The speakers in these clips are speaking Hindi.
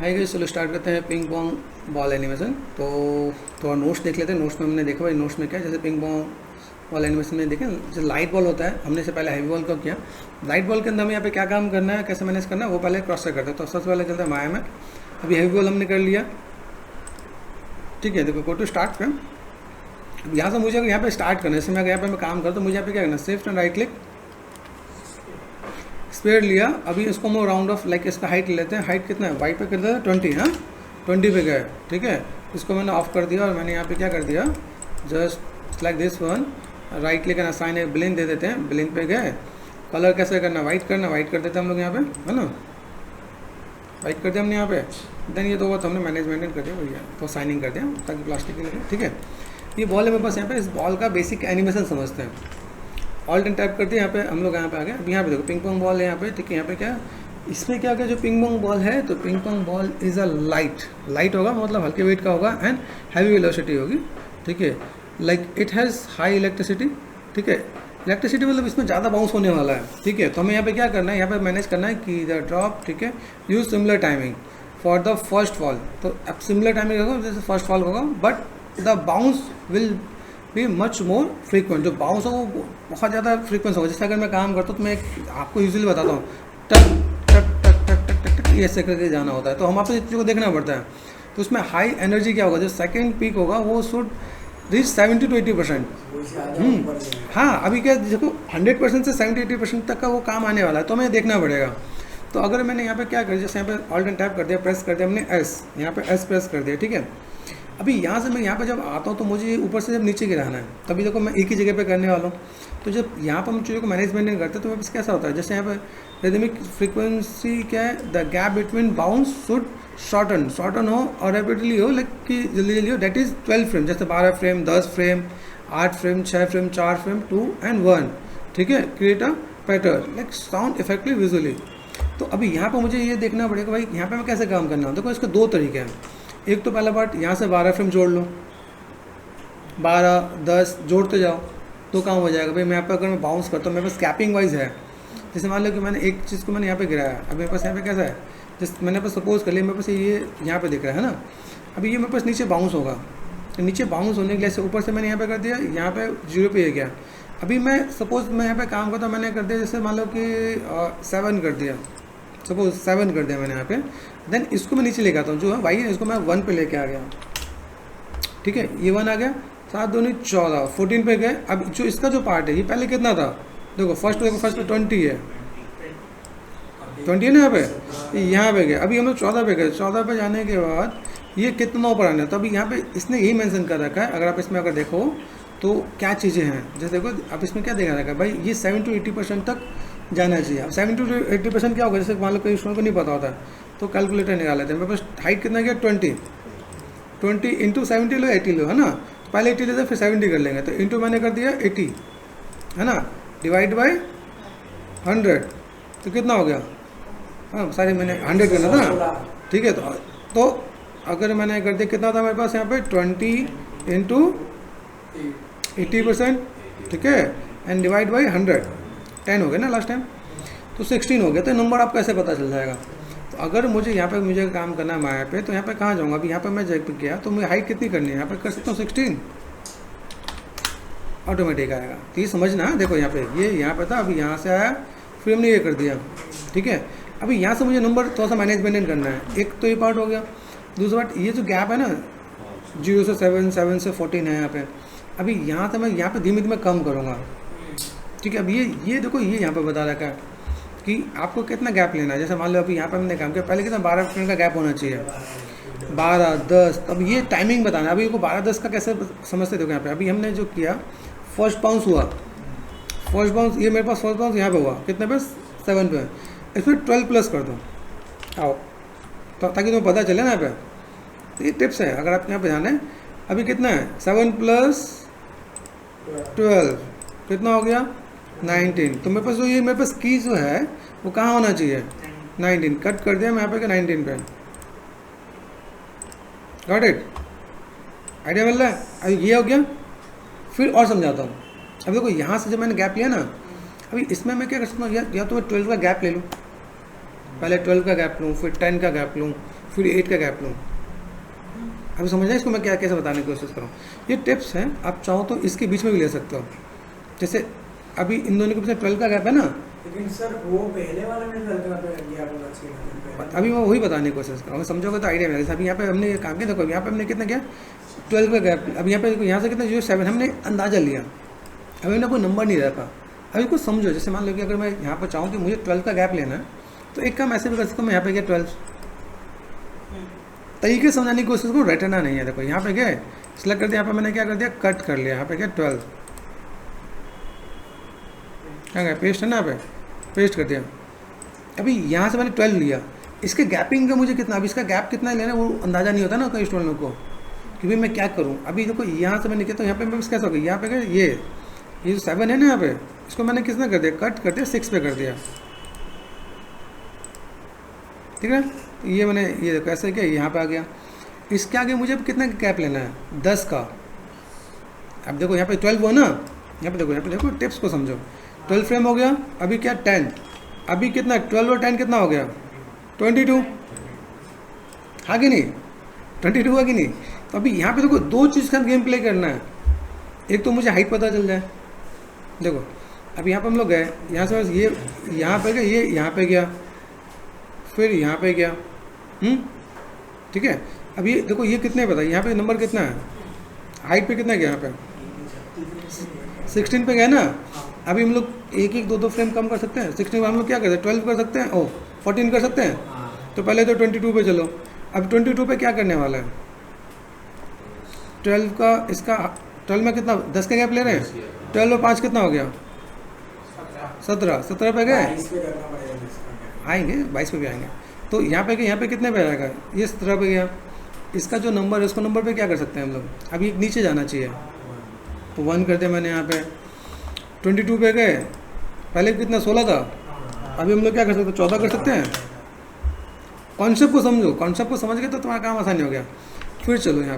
हाय गाइस, चलो स्टार्ट करते हैं पिंग पोंग बॉल एनिमेशन। तो थोड़ा नोट्स देख लेते हैं। नोट्स में हमने देखा भाई नोट्स में क्या है, जैसे पिंग पोंग बॉल एनिमेशन में देखें जैसे लाइट बॉल होता है, हमने से पहले हैवी बॉल को किया। लाइट बॉल के अंदर हमें यहाँ पे क्या काम करना है, कैसे मैनेज करना है, वो पहले क्रॉस चेक करते हैं। तो सबसे पहले चलते हैं माया में। अभी हैवी बॉल हमने कर लिया, ठीक है। देखो गो टू स्टार्ट पे। यहाँ से मुझे यहाँ पे स्टार्ट करना है, जैसे मैं यहाँ पे मैं काम करता हूँ, मुझे यहाँ पे क्या करना है, शिफ्ट एंड राइट क्लिक, स्पेड लिया। अभी इसको हम राउंड ऑफ लाइक इसका हाइट लेते हैं। हाइट कितना है, वाइट पे कर देते हैं 20, हाँ 20 पे गए, ठीक है। इसको मैंने ऑफ कर दिया और मैंने यहाँ पे क्या कर दिया, just like this one, right click and assign एक ब्लेंड दे देते हैं। ब्लेंड पे गए, कलर कैसे करना, वाइट करना, वाइट कर देते हैं हम लोग यहाँ पे, है ना, वाइट कर दिया हमने यहाँ पे। देन ये दो बात हमने मैनेजमेंट कर दिया भैया, तो साइनिंग कर दिया ताकि प्लास्टिक के लगे, ठीक है। ये बॉल है मेरे पास। यहाँ पे इस बॉल का बेसिक एनिमेशन समझते हैं। ऑल्ट एंड टाइप करते हैं, यहाँ पे हम लोग यहाँ पे आ गए। अब यहाँ पे देखो पिंग पोंग बॉल है यहाँ पे, ठीक है। यहाँ पे क्या इसमें क्या क्या जो पिंग पोंग बॉल है, तो ping pong ball is a light होगा, मतलब हल्के वेट का होगा एंड हैवी वेलोसिटी होगी, ठीक है। Like it has high electricity, ठीक है। इलेक्ट्रिसिटी मतलब इसमें ज़्यादा बाउंस होने वाला है, ठीक है। तो हमें यहाँ पे क्या करना है, यहाँ पे मैनेज करना है कि द ड्रॉप, ठीक है, use similar timing for the first fall. तो अब सिमिलर टाइमिंग होगा जैसे फर्स्ट फॉल होगा, बट द बाउंस विल भी मच मोर फ्रीक्वेंट। जो बाउंस हो वो बहुत ज़्यादा फ्रीक्वेंस होगा। जैसे अगर मैं काम करता हूँ तो मैं आपको यूजुअली बताता हूँ, टक टक टक टक टक टक टक ये ऐसे करके जाना होता है। तो हम आपको इस चीज़ को देखना पड़ता है। तो उसमें हाई एनर्जी क्या होगा, जो सेकेंड पीक होगा वो शुड रीच 70 to 80%। हाँ, अभी क्या देखो 100% से 70-80% तक का वो काम आने वाला है, तो हमें देखना पड़ेगा। तो अगर मैंने यहाँ पे क्या कर, जैसे यहाँ पे ऑल्ट एंड टैप कर दिया, प्रेस कर दिया हमने एस, यहाँ पे एस प्रेस कर दिया, ठीक है। अभी यहाँ से मैं यहाँ पे जब आता हूँ तो मुझे ऊपर से जब नीचे गिराना है, तभी देखो मैं एक ही जगह पे करने वाला हूँ। तो जब यहाँ पर हम चीज़ों को मैनेजमेंट नहीं करते तो मेरे पास कैसा होता है, जैसे यहाँ पे रिदमिक फ्रीक्वेंसी क्या है, the gap between bounce should shorten हो और रैपिडली हो, लाइक कि जल्दी जल्दी हो। दैट इज़ 12 फ्रेम, जैसे 12 frame, 10 frame, 8 frame, 6 frame, 4 frame, 2 and 1, ठीक है। Create a pattern like sound effective visually. तो अभी यहाँ पर मुझे ये देखना पड़ेगा भाई यहाँ पे मैं कैसे काम करना है। देखो इसके दो तरीके हैं। एक तो पहला पार्ट यहाँ से 12 फ्रेम जोड़ लो, 12 10 जोड़ते जाओ तो काम हो जाएगा। भाई मैं यहाँ पर अगर मैं बाउंस करता हूँ, मेरे पास कैपिंग वाइज है। जैसे मान लो कि मैंने एक चीज़ को मैंने यहाँ पे गिराया, अब मेरे पास यहाँ पे कैसा है, जैसे मैंने पास सपोज कर लिया मेरे पास ये यहाँ पे दिख रहा है ना। अभी ये मेरे पास नीचे बाउंस होगा, तो नीचे बाउंस होने के लिए ऊपर से मैंने यहाँ पे कर दिया, यहाँ पे 0 पे गया। अभी मैं सपोज मैं यहाँ पे काम करता हूँ, मैंने कर दिया जैसे मान लो कि 7 कर दिया, सपोज 7 कर दिया मैंने यहाँ पे। देन इसको मैं नीचे लेके आता हूँ, जो है वाई है, इसको मैं 1 पे लेके आ गया, ठीक है। ये 1 आ गया, 7 2 14, 14 पे गए। अब जो इसका जो पार्ट है, ये पहले कितना था, देखो फर्स्ट पे 20 है, 20 है ना यहाँ पे गए। अभी हम लोग 14 पे गए। 14 पे जाने के बाद ये कितना ऊपर आना है, तो अभी यहाँ पे इसने यही मेंशन कर रखा है। अगर आप इसमें अगर देखो तो क्या चीज़ें हैं, जैसे देखो अब इसमें क्या देखा रखा है भाई, ये 70 to 80% तक जाना चाहिए। अब 70 to 80% क्या होगा, जैसे मान लो कई स्टूडेंट को नहीं पता होता है तो कैलकुलेटर निकाल लेते हैं। मेरे पास हाइट कितना गया 20 इंटू 70 लो 80 लो, है ना। पहले 80 लेते फिर 70 कर लेंगे, तो इंटू मैंने कर दिया 80, है ना, डिवाइड बाई 100, तो कितना हो गया, हाँ सारे मैंने 100 करना था ना, ठीक है। तो अगर मैंने कर दिया कितना था मेरे पास यहाँ पे 20 इंटू 80%, ठीक है, एंड डिवाइड बाई 100, 10 हो गया ना लास्ट टाइम, तो 16 हो गया। तो नंबर आपको कैसे पता चल जाएगा। तो अगर मुझे यहाँ पे मुझे काम करना है माया पे, तो यहाँ पे कहाँ जाऊँगा, अभी यहाँ पे मैं जब गया तो मुझे हाइट कितनी करनी है, यहाँ पे कर सकता हूँ 16, ऑटोमेटिक आएगा। तो ये समझना, देखो यहाँ पे ये यहाँ पे था, अभी यहाँ से आया, फिर हमने ये कर दिया, ठीक है। अभी यहाँ से मुझे नंबर थोड़ा सा मैनेजमेंट करना है। एक तो ये पार्ट हो गया। दूसरा पार्ट ये जो गैप है ना 0 से 7, 7 से 14 है यहाँ पे। अभी यहाँ से मैं यहाँ पे धीमे धीमे कम करूँगा, ठीक है। अब ये देखो ये यहाँ पे बता रखा है कि आपको कितना गैप लेना है। जैसे मान लो अभी यहाँ पे हमने काम किया, पहले कितना 12 फ्रेम का गैप होना चाहिए, 12 10। अब ये टाइमिंग बताना, अभी को 12 10 का कैसे समझते देखो यहाँ पे। अभी हमने जो किया फर्स्ट बाउंस हुआ, फर्स्ट बाउंस ये मेरे पास फर्स्ट बाउंस यहाँ पे हुआ कितने पे 7 पे, इसमें 12 प्लस कर दो आओ, तो ताकि तुम्हें पता चले ना यहाँ पे। तो ये टिप्स है, अगर आप यहाँ पे जाना है। अभी कितना है 7 प्लस 12 कितना हो गया 19। तो मेरे पास जो ये मेरे पास की जो है वो कहाँ होना चाहिए 19, कट कर दिया मैं यहाँ पे 19 पे। गॉट इट, आइडिया मिल रहा है। अभी ये हो गया, फिर और समझाता हूँ। अब देखो यहाँ से जब मैंने गैप लिया ना, अभी इसमें मैं क्या कर सकता हूँ, या तो मैं 12 का गैप ले लूँ, पहले 12 का गैप लूँ, फिर 10 का गैप लूँ, फिर 8 का गैप लूँ। अभी समझ रहे इसको मैं क्या कैसे बताने की कोशिश करूँ। ये टिप्स हैं, आप चाहो तो इसके बीच में भी ले सकते हो। जैसे अभी इन दोनों के बीच में 12 का गैप है ना, लेकिन सर वो पहले वाला में 12 का गैप होना चाहिए। अभी मैं वही बताने की कोशिश कर रहा हूँ, समझोगे तो आइडिया मिलेगा। अभी यहाँ पे हमने ये काम किया, देखो यहाँ पे हमने कितना किया 12 का गैप। अब यहाँ पे देखो यहाँ से कितना 07 हमने अंदाज़ा लिया, अभी हमने कोई नंबर नहीं रखा। अभी कुछ समझो, जैसे मान लो कि अगर मैं यहाँ पर चाहूँ कि मुझे 12 का गैप लेना है तो एक काम ऐसे भी कर सकता हूँ, मैं यहाँ पे गया 12 तरीके से समझाने की कोशिश करूँ, रटना नहीं है। देखो यहाँ पे गए सिलेक्ट कर दिया, यहाँ पे मैंने क्या कर दिया कट कर लिया, यहाँ पे क्या 12 क्या गया पेस्ट है ना, यहाँ पे पेस्ट कर दिया। अभी यहाँ से मैंने 12 लिया, इसके गैपिंग का मुझे कितना, अब इसका गैप कितना लेना है वो अंदाज़ा नहीं होता ना कई स्टूडेंट को कि भाई मैं क्या करूँ। अभी देखो यहाँ से मैंने किया तो यहाँ पे मैं कैसा हो गया, यहाँ पे गए ये जो 7 है ना यहाँ पे, इसको मैंने किसने कर दिया कट कर दिया 6 पे कर दिया, ठीक है। तो ये मैंने ये देखो ऐसे क्या यहाँ पे आ गया। इसके आगे मुझे कितना गैप लेना है 10 का। अब देखो यहाँ पे 12 हुआ ना, यहाँ पे देखो टिप्स को समझो। 12 फ्रेम हो गया, अभी क्या 10, अभी कितना 12 और 10 कितना हो गया 22, हाँ कि नहीं 22 हुआ कि नहीं। तो अभी यहाँ पे देखो दो चीज़ का गेम प्ले करना है, एक तो मुझे हाइट पता चल जाए। देखो अब यहाँ पे हम लोग गए, यहाँ से ये यहाँ पे गया, ये यहाँ पे गया, फिर यहाँ पे गया, ठीक है। अब ये देखो ये कितने पता, यहाँ पे नंबर कितना है, हाइट पे कितना गया, यहाँ पे 16 पे गया ना। अभी हम लोग एक एक दो फ्रेम कम कर सकते हैं, 16 में हम लोग क्या करते हैं 12 कर सकते हैं, 14 कर सकते हैं। तो पहले तो 22 पे चलो, अब 22 पे क्या करने वाला है 12 का, इसका 12 में कितना 10 का गैप ले रहे हैं, 12 और 5 कितना हो गया 17 पे गए, आएंगे 22 पे भी आएंगे। तो यहाँ पे कितने पे आएगा, ये 17 पे गया। इसका जो नंबर है उसको नंबर पे क्या कर सकते हैं हम लोग, अभी नीचे जाना चाहिए तो 1 कर दिया मैंने यहाँ पे। 22 पे गए, पहले कितना 16 था, अभी हम लोग क्या कर सकते हैं 14 कर सकते हैं। कॉन्सेप्ट को समझो, कॉन्सेप्ट को समझ गए तो तुम्हारा काम आसानी हो गया। फिर चलो यहाँ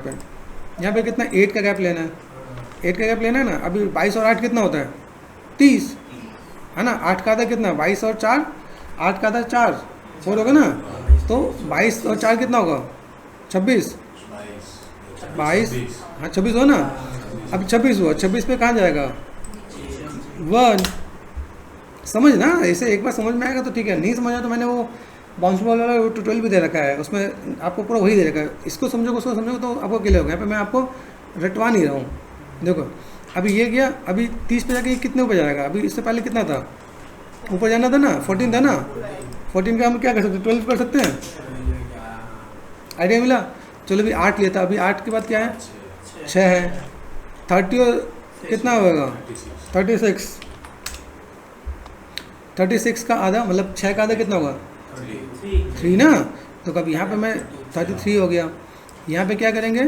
पे कितना 8 का गैप लेना है, 8 का गैप लेना है ना। अभी 22 और 8 कितना होता है 30 है ना, 8 का आधा कितना 22 और 4, 8 का आधा 4 4 होगा ना, तो 22 और 4 कितना होगा 26, 22 हाँ 26 हो ना। अब 26 हुआ, 26 पे कहाँ जाएगा 1, समझ ना, ऐसे एक बार समझ में आएगा तो ठीक है, नहीं समझ आया तो मैंने वो बाउंस बॉल वाला ट्यूटोरियल भी दे रखा है, उसमें आपको पूरा वही दे रखा है। इसको समझोगे उसको समझोगे तो आपको क्लियर होगा। यहाँ पे मैं आपको रटवा नहीं रहा हूँ। देखो अभी ये गया, अभी 30 पे जाके कितने ऊपर जाएगा, अभी इससे पहले कितना था ऊपर जाना था ना 14 था ना, 14 का हम क्या कर सकते हैं 12 कर सकते हैं, आइडिया मिला। चलो अभी 8 लिया था, अभी 8 के बाद क्या है 6 है, 30 और कितना होगा 36 का आधा मतलब 6 का आधा कितना होगा 3 ना। तो कब यहाँ पे मैं 33 हो गया, यहाँ पे क्या करेंगे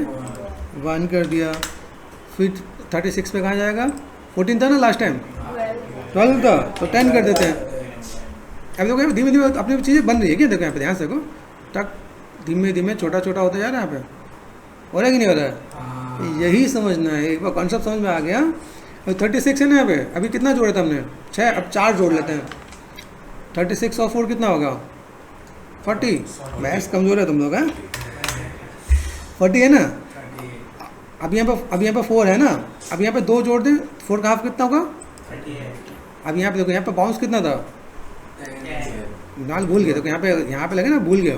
1 कर दिया, फिर 36 पे कहाँ जाएगा 14 था ना लास्ट टाइम, 12 था तो 10 कर देते हैं। अभी देखो धीमे धीमे अपनी चीज़ें बन रही है क्या, देखो यहाँ पे ध्यान से देखो टक धीमे धीमे छोटा छोटा होता जा रहा है। यहाँ पे हो रहा है कि नहीं हो रहा है, यही समझना है। एक बार कॉन्सेप्ट समझ में आ गया। 36 है ना यहाँ पे, अभी कितना जोड़ा था हमने 6, अब 4 जोड़ लेते हैं। 36 और 4 कितना होगा 40, मैथ्स कमजोर है तुम लोग हैं, 40 है ना। अब यहाँ पे 4 है ना, अब यहाँ पे 2 जोड़ दें, 4 का हाफ कितना होगा, अब यहाँ पे देखो यहाँ पे बाउंस कितना था नाल भूल गए, देखो यहाँ पे लगे ना भूल गए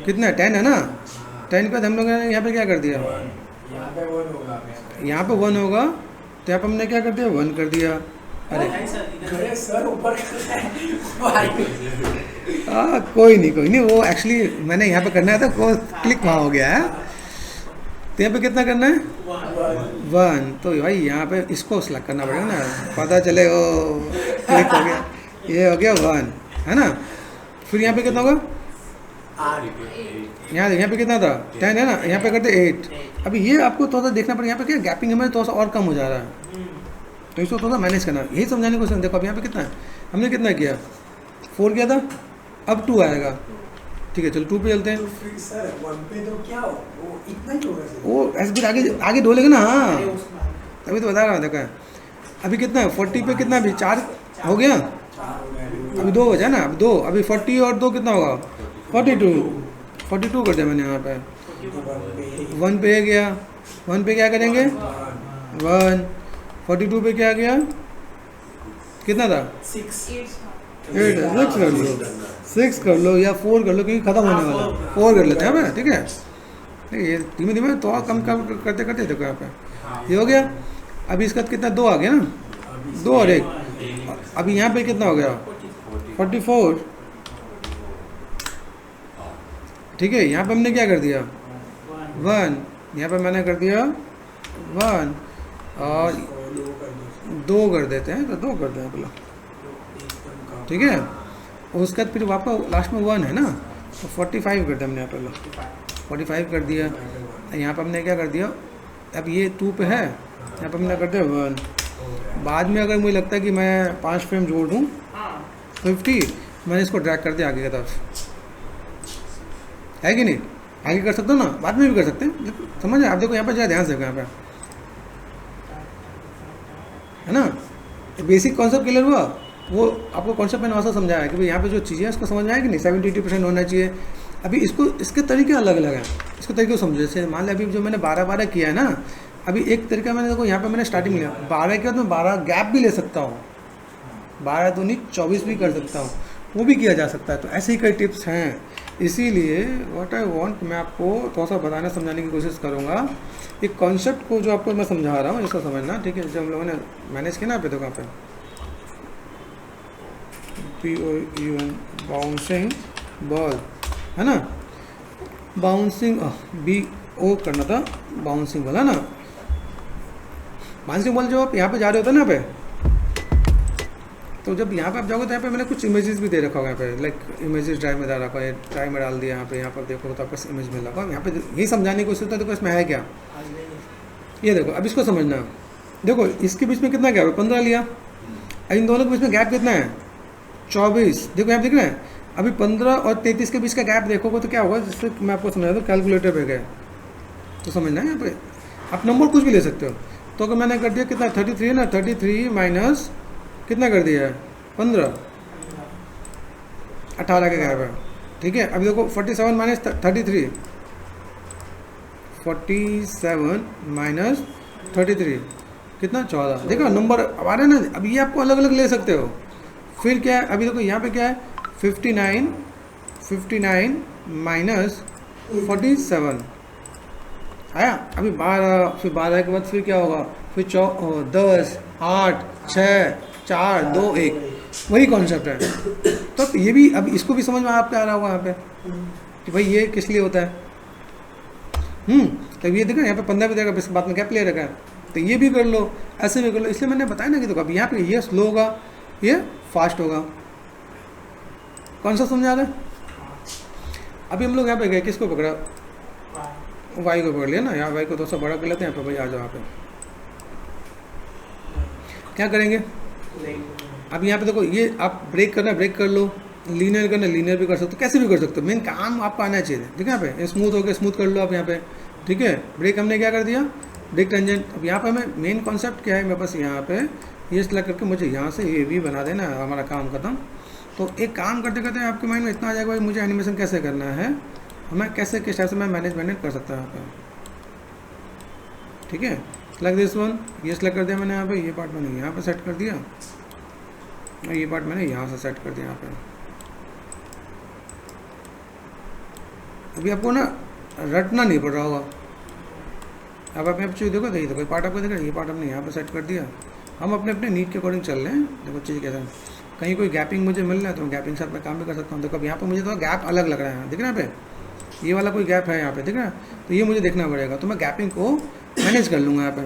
कितना है 10 है ना। 10 के बाद हम लोग ने यहाँ पे क्या कर दिया, यहाँ पे 1 होगा तो यहाँ पे हमने क्या कर दिया 1 कर दिया। अरे सर ऊपर कोई नहीं वो एक्चुअली मैंने यहाँ पे करना है तो क्लिक वहाँ हो गया है। तो यहाँ पे कितना करना है 1, तो भाई यहाँ पे इसको सेलेक्ट करना पड़ेगा ना, पता चले वो क्लिक हो गया, ये हो गया 1 है ना। फिर यहाँ पे कितना होगा, यहाँ पे कितना था 10 है ना, यहाँ पे करते 8। अभी ये आपको थोड़ा सा देखना पड़ेगा, यहाँ पे क्या गैपिंग हमें थोड़ा सा और कम हो जा रहा है, तो इसको थोड़ा मैनेज करना, यही समझाने की कोशिश। देखो अब यहाँ पे कितना है, हमने कितना किया 4 किया था, अब 2 आएगा, ठीक है चलो 2 पे चलते हैं। सर 1 पे तो क्या वो इतना ही होगा, वो ऐसे फिर आगे ढोलेगा ना, हाँ तभी तो बता रहा हूँ। देखा अभी कितना है 40 पे कितना, अभी 4 हो गया, अभी 2 बचा ना, अब 2, अभी 40 और 2 कितना होगा 42, 42 कर दिया मैंने यहाँ पे, 1 पे गया, 1 पे क्या करेंगे 1, 42 पे क्या गया, कितना था 6 8, 6 कर लो, 6 कर लो या 4 कर लो क्योंकि खत्म होने वाला है, 4 कर लेते हैं हमें, ठीक है। ये धीमे धीमे तो और कम कम करते करते देखो यहाँ पे ये हो गया। अभी इसका कितना 2 आ गया ना, 2 और 1, अभी यहाँ पे कितना हो गया 44, ठीक है। यहाँ पे हमने क्या कर दिया 1, यहाँ पे मैंने कर दिया 1 और 2 कर देते हैं, तो 2 कर दें बोला, ठीक है। और उसके बाद फिर वापस लास्ट में 1 है ना, तो 45 कर दिया हमने यहाँ पे, 45 कर दिया। यहाँ पे हमने क्या कर दिया, अब ये 2 पे है, यहाँ पे हमने कर दिया 1। बाद में अगर मुझे लगता है कि मैं 5 फ्रेम जोड़ दूँ 50, मैंने इसको ड्रैग कर दिया आगे की तरफ, है कि नहीं, आगे कर सकते हो ना, बाद में भी कर सकते हैं, समझ रहे आप। देखो यहाँ पे जरा ध्यान से देखो यहाँ पे, है ना, बेसिक कॉन्सेप्ट क्लियर हुआ। वो आपको कॉन्सेप्ट मैंने वैसा समझाया कि भाई यहाँ पे जो चीज़ें हैं उसको समझ में आया कि नहीं, 70-80% होना चाहिए। अभी इसको इसके तरीके अलग अलग हैं, इसके तरीके को समझो। जैसे मान लिया अभी जो मैंने 12-12 किया है ना, अभी एक तरीका मैंने देखो यहाँ पे मैंने स्टार्टिंग लिया 12 के बाद मैं 12 गैप भी ले सकता हूँ, 12 तो नहीं 24 भी कर सकता हूँ, वो भी किया जा सकता है। तो ऐसे ही कई टिप्स हैं, इसीलिए व्हाट आई वांट मैं आपको थोड़ा सा बताने समझाने की कोशिश करूँगा। एक कॉन्सेप्ट को जो आपको मैं समझा रहा हूँ इसको समझना, ठीक है। जब हम लोगों ने मैनेज किया ना पे, देखो यहाँ पे POUN बाउंसिंग बॉल है ना, बाउंसिंग BO करना था, बाउंसिंग बॉल है ना। बाउंसिंग बॉल जो आप यहाँ पे जा रहे होते हैं ना पे, तो जब यहाँ पे आप जाओगे तो यहाँ पे मैंने कुछ इमेजेस भी दे रखा होगा यहाँ पे, लाइक इमेजेस ड्राइव में डाल रखा है, ड्राइव में डाल दिया यहाँ पर देखो तो आपको इमेज मिल रहा है। यहाँ पे यही समझाने की कोशिश होता है, देखो इसमें है क्या, ये देखो। अब इसको समझना, देखो इसके बीच में कितना गैप है 15 लिया, इन दोनों के बीच में गैप कितना है 24, देखो यहाँ देख रहे हैं। अभी 15 और 33 के बीच का गैप देखोगे तो क्या होगा, जिससे मैं आपको समझा दूँ, कैलकुलेटर पे गए तो समझना है। यहाँ पे आप नंबर कुछ भी ले सकते हो। तो अगर मैंने कर दिया कितना 33 है ना, 33 माइनस कितना कर दिया है 15, 18 का गैप है, ठीक है। अभी देखो 47 माइनस 33, 47 माइनस 33 कितना 14, देखो नंबर अब आ रहे हैं ना। अब ये आपको अलग अलग ले सकते हो। फिर क्या है, अभी देखो यहाँ पे क्या है 59 माइनस 47 आया। अभी 12, फिर 12 के बाद फिर क्या होगा, फिर 10, 8, 6, 4, 2, 1, वही कॉन्सेप्ट है। तो ये भी अब इसको भी समझ में आपके आ रहा होगा यहाँ पे कि भाई ये किस लिए होता है। तब ये देखो यहाँ पे 15 भी देगा, इसके बाद में क्या प्ले रखा है, तो ये भी कर लो, ऐसे भी कर लो। इसलिए मैंने बताया ना कि देखो अब यहाँ पे ये स्लो होगा, ये फास्ट होगा। कौन सा समझा रहे। अभी हम लोग यहाँ पे गए, किसको पकड़ा, वाई को पकड़ लिया ना। यहाँ वाई को थोड़ा सा बड़ा कर लेते हैं, यहाँ पे भाई आ जाओ। यहाँ पे क्या करेंगे, अब यहाँ पे देखो ये आप ब्रेक करना ब्रेक कर लो, लीनियर करना लीनियर भी कर सकते हो, कैसे भी कर सकते हो। मेन काम आपको आना चाहिए, ठीक है। यहाँ पे स्मूथ हो गया, स्मूथ कर लो आप यहाँ पे, ठीक है। ब्रेक हमने क्या कर दिया, ब्रेक टेंजेंट। अब यहाँ पे हमें मेन कॉन्सेप्ट क्या है, मेरे पास यहाँ पे ये सिलेक्ट करके मुझे यहाँ से ये भी बना देना, हमारा काम खत्म। तो एक काम करते करते आपके माइंड में इतना आ जाएगा भाई मुझे एनिमेशन कैसे करना है, हमें कैसे किस टाइप से मैं मैनेजमेंट कर सकता हूँ यहाँ पे, ठीक है। लाइक दिस वन, ये सिलेक्ट कर दिया मैंने यहाँ पे, ये पार्ट मैंने यहाँ पे सेट कर दिया और ये पार्ट मैंने यहाँ से सेट कर दिया यहाँ पे। अभी आपको ना रटना नहीं पड़ रहा होगा। अब आप यहाँ पे देखो, देखो पार्ट आपको देखा, ये पार्ट हमने यहाँ पे सेट कर दिया। हम अपने अपने नीड के अकॉर्डिंग चल रहे हैं। देखो चीज़ कैसा है, कहीं कोई गैपिंग मुझे मिल रहा है तो मैं गैपिंग साथ में काम भी कर सकता हूँ। देखो अब यहाँ पे मुझे तो गैप अलग लग रहा है, दिख रहा है यहाँ पे, ये वाला कोई गैप है यहाँ पे, दिख रहा है, तो ये मुझे देखना पड़ेगा। तो मैं गैपिंग को मैनेज कर लूँगा यहाँ पे।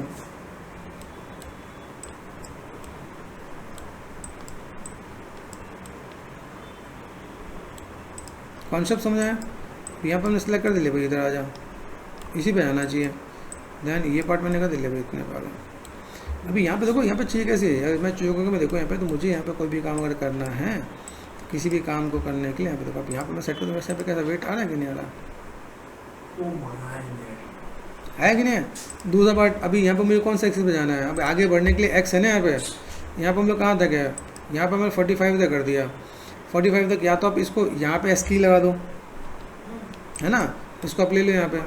कॉन्सेप्ट समझाया, यहाँ पर हमने सेलेक्ट कर दिया भाई, इधर आ जा, इसी पे आना चाहिए। दैन ये पार्ट मैंने कर दिया भाई इतने पार्ट। अभी यहाँ पे देखो, यहाँ पे चीज़ कैसी है, अगर मैं चीज़ों को मैं देखो यहाँ पे, तो मुझे यहाँ पे कोई भी काम अगर करना है, किसी भी काम को करने के लिए यहाँ पे देखो, अब यहाँ पे मैं सेट कर दूँ, वैसे यहाँ पे कैसा वेट आ रहा है कि नहीं आ रहा है कि नहीं है। दूसरा पार्ट, अभी यहाँ पे मुझे कौन सा एक्सिस पे जाना है, अब आगे बढ़ने के लिए एक्स है ना यहाँ पे। यहाँ पे हम लोग कहाँ तक है, यहाँ पे मैंने 45 तक कर दिया। 45 तक, या तो आप इसको यहाँ पे एस की लगा दो, है ना। इसको आप ले लो यहाँ पे,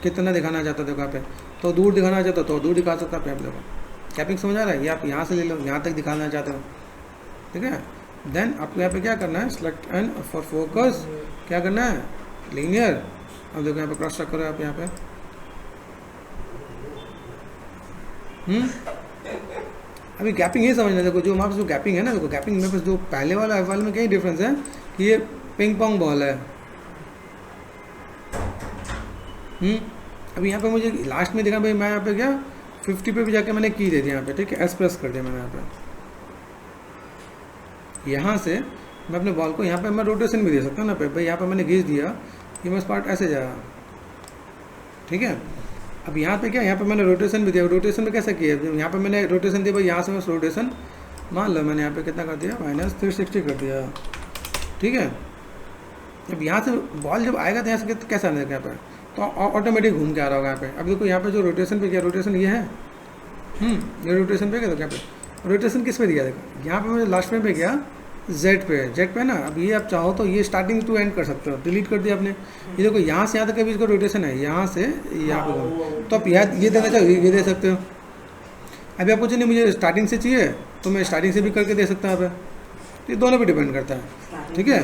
कितना दिखाना चाहते हो देखो यहाँ पे, तो दूर दिखाना चाहते हो तो दूर दिखा सकता है आप देखो। कैपिंग समझ आ रहा है, ये आप यहाँ से ले लो, यहाँ तक दिखाना चाहते हो, ठीक है। देन आपको यहाँ पे क्या करना है, सेलेक्ट एंड फॉर फोकस क्या करना है, लीनियर। अब देखो यहाँ पे क्रॉस चेक करो आप यहाँ पे, अभी गैपिंग ये समझना, देखो जो हमारे पास जो गैपिंग है ना, देखो गैपिंग मेरे पास जो पहले वाला वाले में क्या डिफरेंस है कि ये पिंग पोंग बॉल है। अभी यहाँ पे मुझे लास्ट में देखा भाई, मैं यहाँ पे क्या 50 पे भी जाके मैंने की दे दिया यहाँ पे, ठीक है, एस प्रेस कर दिया मैंने यहाँ पे। यहाँ से मैं अपने बॉल को यहाँ पे मैं रोटेशन भी दे सकता हूँ ना पे भाई, यहाँ पे मैंने घिस दिया, ये मेरा पार्ट ऐसे जाएगा, ठीक है। अब यहाँ पे क्या, यहाँ पे मैंने रोटेशन भी दिया, रोटेशन में कैसे किया, यहाँ पे मैंने रोटेशन दिया भाई, यहाँ से बस रोटेशन मान लो मैंने यहाँ पे कितना कर दिया, -360 कर दिया, ठीक है। अब यहाँ से बॉल जब आएगा तो यहाँ से कैसा आने यहाँ पे, तो ऑटोमेटिक घूम के आ रहा होगा यहाँ पे। अब देखो यहाँ पे जो रोटेशन पे किया, रोटेशन ये है, ये रोटेशन पे क्या, देखो यहाँ पे रोटेशन किस पे दिया, देखो यहाँ पे मैंने लास्ट में पे गया जेड पे ना। अब ये आप चाहो तो ये स्टार्टिंग टू एंड कर सकते हो, डिलीट कर दिया आपने। ये देखो यहाँ से यहाँ तक अभी इसका रोटेशन है, यहाँ से यहाँ पे, तो आप ये देना चाहो ये दे सकते हो। अभी आपको चाहिए मुझे स्टार्टिंग से चाहिए तो मैं स्टार्टिंग से भी करके दे सकता हूँ, आप ये दोनों पे डिपेंड करता है, ठीक है।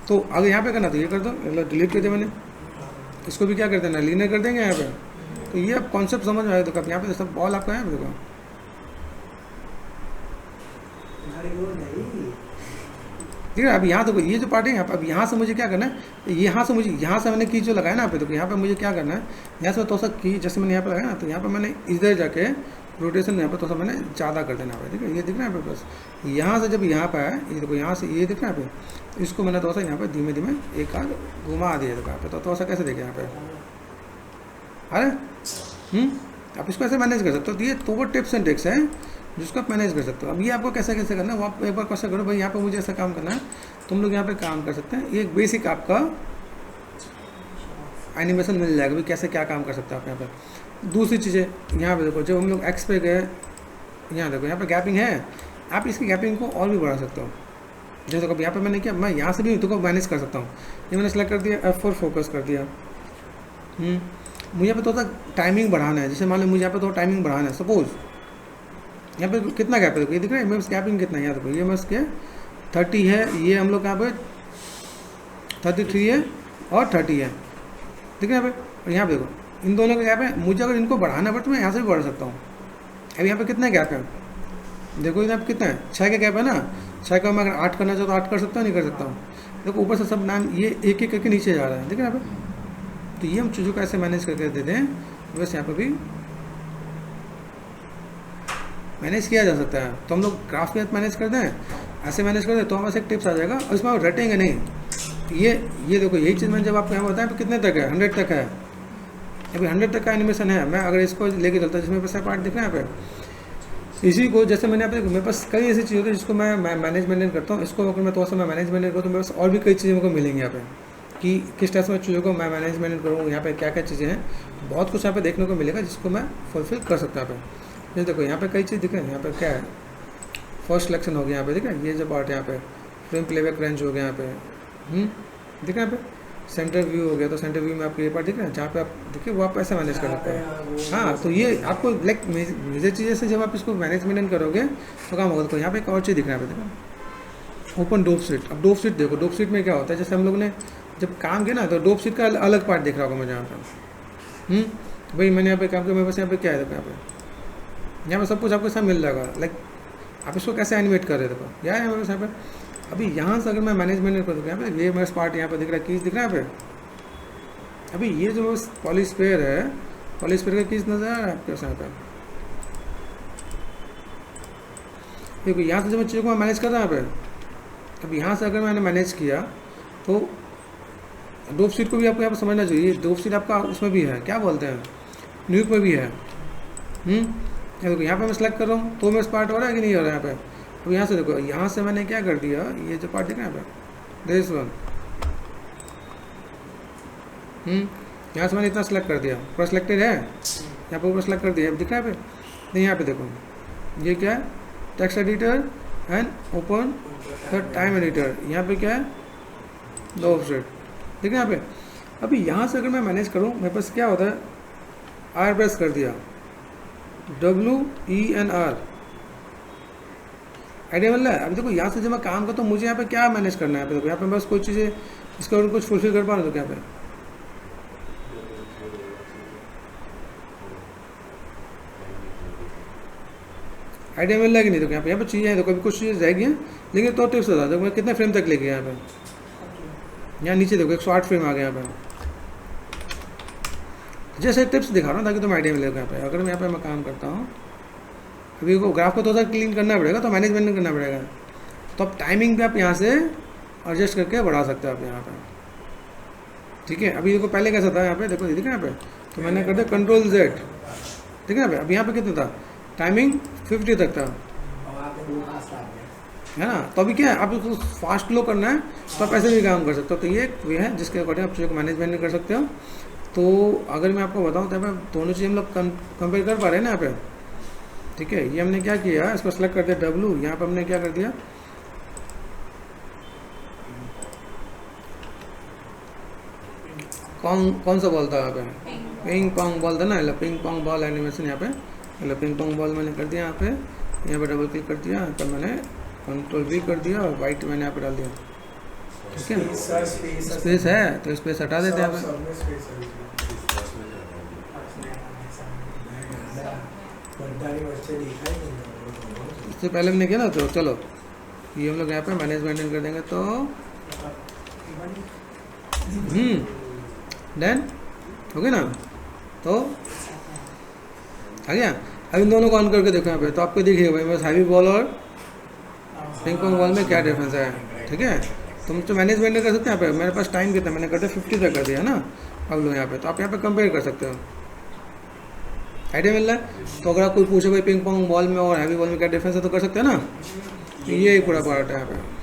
तो अगर यहाँ पे करना तो ये कर दो, डिलीट कर दिया मैंने, इसको भी क्या कर देना, लीनियर कर देंगे यहाँ पे। तो ये आप कॉन्सेप्ट समझ में आए, देखो यहाँ पे सब बॉल आपका है, देखो ठीक है। अब यहाँ देखो ये जो पार्ट है यहाँ पे, अब यहाँ से मुझे क्या करना है, यहाँ से मुझे यहाँ से मैंने की जो लगाया ना पे, देखो यहाँ पे मुझे क्या करना है, यहाँ से थोड़ा सा की जैसे मैंने यहाँ पे लगाया ना, तो यहाँ पे मैंने इधर जाके रोटेशन यहाँ पे थोड़ा सा मैंने ज़्यादा कर देना है, ठीक है। ये दिख रहा है यहाँ पे, बस यहाँ से जब यहाँ पे आया, ये देखो यहाँ से ये दिख रहा है यहाँ पे, इसको मैंने थोड़ा सा यहाँ पे धीमे धीमे एक आध घुमा दिया, देखो यहाँ पे, तो थोड़ा सा कैसे देखे यहाँ पे, अरे आप इसको ऐसे मैनेज कर सकते हो। तो ये तो वो टिप्स एंड ट्रिक्स हैं जिसको आप मैनेज कर सकते हो। अब ये आपको कैसे कैसे करना है वो आप एक बार क्वेश्चन करो भाई, यहाँ पे मुझे ऐसा काम करना है, तुम लोग यहाँ पे काम कर सकते हैं। ये एक बेसिक आपका एनिमेशन मिल जाएगा भाई, कैसे क्या काम कर सकते हो आप यहाँ पे। दूसरी चीज़ें यहाँ पे देखो, जब हम लोग एक्स पे गए, यहाँ देखो यहाँ पे गैपिंग है, आप इसकी गैपिंग को और भी बढ़ा सकते हो। जैसे देखो यहाँ पे मैंने किया, मैं यहाँ से भी तो मैनेज कर सकता हूँ। ये मैंने सेलेक्ट कर दिया, F4 फोकस कर दिया। मुझे यहाँ पे थोड़ा सा टाइमिंग बढ़ाना है, जैसे मान लो मुझे यहाँ पे थोड़ा टाइमिंग बढ़ाना है, सपोज यहाँ पे कितना गैप है, देखो ये दिख रहा है मेरे गैपिंग कितना है, यहाँ देखो ये मेरे के 30 है, ये हम लोग यहाँ पे 33 है और 30 है, ठीक है यहाँ पे। और यहाँ पे देखो इन दोनों का गैप है, मुझे अगर इनको बढ़ाना पड़े तो मैं यहाँ से भी बढ़ा सकता हूँ। अब यहाँ पे कितना गैप है, देखो यहाँ पे कितना है, 6 का गैप है ना, 6 का मैं अगर 8 करना चाहूँ तो 8 कर सकता हूँ, नहीं कर सकता हूँ। देखो ऊपर से सब नाम ये एक एक करके नीचे जा रहा है, ठीक है यहाँ पे। तो ये हम चीज़ों को ऐसे मैनेज करके देते हैं, बस यहाँ पे भी मैनेज किया जा सकता है। तो हम लोग ग्राफ में मैनेज करते हैं, ऐसे मैनेज करते हैं, तो हमारे एक टिप्स आ जाएगा और इसमें आप रटेंगे नहीं। ये देखो यही चीज़ मैंने जब आपको यहाँ बताया तो कितने तक है, 100 तक है। अभी 100 तक का एनिमेशन है, मैं अगर इसको लेके चलता हूँ जिसमें पैसा पार्ट दिख रहा है यहाँ पे, इसी को जैसे मैंने यहाँ पे मेरे पास कई ऐसी चीज़ें होती है जिसको मैं मैनेजमेंट करता हूँ। इसको अगर मैं थोड़ा सा मैं मैनेजमेंट करूँ तो मेरे पास और भी कई चीज़ें मेरे को मिलेंगी यहाँ पे, कि किस तरह से मैं चीज़ों को मैं मैनेजमेंट करूँ, यहाँ पे क्या क्या चीज़ें हैं, बहुत कुछ यहाँ पे देखने को मिलेगा जिसको मैं फुलफिल कर सकता हूँ यहाँ पे। ये देखो यहाँ पे कई चीज़ दिख रही है, यहाँ पे क्या है, फर्स्ट सिलेक्शन हो गया यहाँ पे, ठीक है। ये जो पार्ट है यहाँ पे फ्रेम प्लेबैक रेंज हो गया यहाँ पे, दिख रहा है यहाँ पे सेंटर व्यू हो गया, तो सेंटर व्यू में आपको ये पार्ट दिख रहा है, जहाँ पे आप देखिए वो आप ऐसा मैनेज कर सकते हैं। हाँ, तो ये आपको लाइक मेजर चीज़ें से जब आप इसको मैनेजमेंट करोगे तो काम होगा। तो यहाँ पे एक और चीज़ दिख रहा है, देखो ओपन डोप शीट। अब डोप शीट देखो, डोप शीट में क्या होता है, जैसे हम लोग ने जब काम किया ना तो डोप शीट का अलग पार्ट दिख रहा होगा मुझे यहाँ पे। भाई मैंने यहाँ पे काम किया, मेरे पास यहाँ पे क्या है, देखो यहाँ पे सब कुछ आपको सब मिल जाएगा। लाइक आप इसको कैसे एनिमेट कर रहे हो, देखो क्या है मेरे पास यहाँ पे। अभी यहाँ से अगर मैं मैनेजमेंट कर दूँ, यहाँ पे ये मेरा पार्ट यहाँ पे दिख रहा है, कीज दिख रहा है यहाँ पे। अभी ये जो पॉलीस्फीयर है, पॉलीस्फीयर का कीज नजर आ रहा है आपके यहाँ पे। देखो यहाँ से जब मैं चीज़ों को मैनेज कर रहा हूँ यहाँ पे, अब यहाँ से अगर मैंने मैनेज किया तो डोप शीट को भी आपको यहाँ पर समझना चाहिए। डोप शीट आपका उसमें भी है, क्या बोलते हैं, न्यूक में भी है। देखो यहाँ पे मैं सेलेक्ट कर रहा हूँ तो मेरा पार्ट हो रहा है कि नहीं हो रहा है यहाँ पे। अब यहाँ से देखो, यहाँ से मैंने क्या कर दिया, ये जो पार्ट दिख रहा है यहाँ पे, दिस वन, यहाँ से मैंने इतना सेलेक्ट कर दिया, पूरा सिलेक्टेड है, यहाँ पे ऊपर सेलेक्ट कर दिया, दिख रहा है यहाँ पे। नहीं यहाँ पे देखो ये क्या है, text editor and open the time editor, यहाँ पे क्या है, द ऑफसेट, ठीक है यहाँ पे। अभी यहाँ से अगर मैं मैनेज करूँ, मेरे पास क्या होता है, आर प्रेस कर दिया, WENR, आइडिया मिल रहा है। अभी देखो यहाँ से जब मैं काम करता हूँ मुझे यहाँ पे क्या मैनेज करना है, देखो यहाँ पे बस कोई चीज़ें इसका और कुछ फुलफिल कर पा रहा हूँ, तो क्या पे आइडिया मिल रहा है कि नहीं। देखो यहाँ पे चीज़ें हैं, देखो अभी कुछ चीज़ें रह गई हैं, लेकिन तो टिप्स बता, देखो मैं कितने फ्रेम तक ले गया यहाँ पे, यहाँ नीचे देखो 108 फ्रेम आ गया यहाँ पे। जैसे टिप्स दिखा रहा हूँ ताकि तुम्हें आइडिया मिलेगा। यहाँ पे अगर मैं यहाँ पे मैं काम करता हूँ, अभी को ग्राफ को थोड़ा क्लीन करना पड़ेगा, तो मैनेजमेंट करना पड़ेगा, तो अब टाइमिंग भी आप यहाँ से एडजस्ट करके बढ़ा सकते हो आप यहाँ पे, ठीक है। अभी देखो पहले कैसा था, यहाँ पे देखो दिखा यहाँ पे, तो मैंने कर दिया Ctrl Z, ठीक है ना। अब यहाँ पे कितना था, टाइमिंग 50 तक था, है ना। तो अभी क्या है, आप इसको फास्ट लो करना है तो आप ऐसे भी काम कर सकते हो। तो ये एक वे है जिसके अकॉर्डिंग आप चीज़ों को मैनेजमेंट कर सकते हो। तो अगर मैं आपको बताऊँ तो यहाँ पे दोनों चीज़ हम लोग कंपेयर कर पा रहे हैं ना यहाँ पे, ठीक है। ये हमने क्या किया, इसको सेलेक्ट कर दिया W, यहाँ पे हमने क्या कर दिया, कौन सा बॉल था यहाँ पे, पिंग पोंग बॉल था ना, पिंग पोंग बॉल एनिमेशन यहाँ पे, पिंग पोंग बॉल मैंने कर दिया यहाँ पे डबल क्लिक कर दिया, यहाँ पर मैंने Ctrl V कर दिया और वाइट मैंने यहाँ पे डाल दिया, ठीक है। स्पेस है तो स्पेस हटा देते हैं यहाँ पे। इससे पहले हमने किया ना, तो चलो ये हम लोग यहाँ पे मैनेजमेंट कर देंगे, तो देन हो गया ना। तो आ गया। अब इन दोनों को ऑन करके देखो यहाँ पे, तो आपको दिखेगा भाई बस हैवी बॉल और पिंग पोंग बॉल में क्या डिफरेंस है, ठीक है। तुम तो मैनेजमेंट कर सकते हैं। यहाँ पे मेरे पास टाइम कितना, मैंने कर दिया 50 तक कर दिया ना। अब लो यहाँ पे, तो आप यहाँ पे कंपेयर कर सकते हो, आइडिया मिल रहा है। तो अगर आप कोई पूछे भाई पिंग पोंग बॉल में और हैवी बॉल में क्या डिफरेंस है, तो कर सकते हैं ना। ये पूरा पार्ट है यहाँ पे।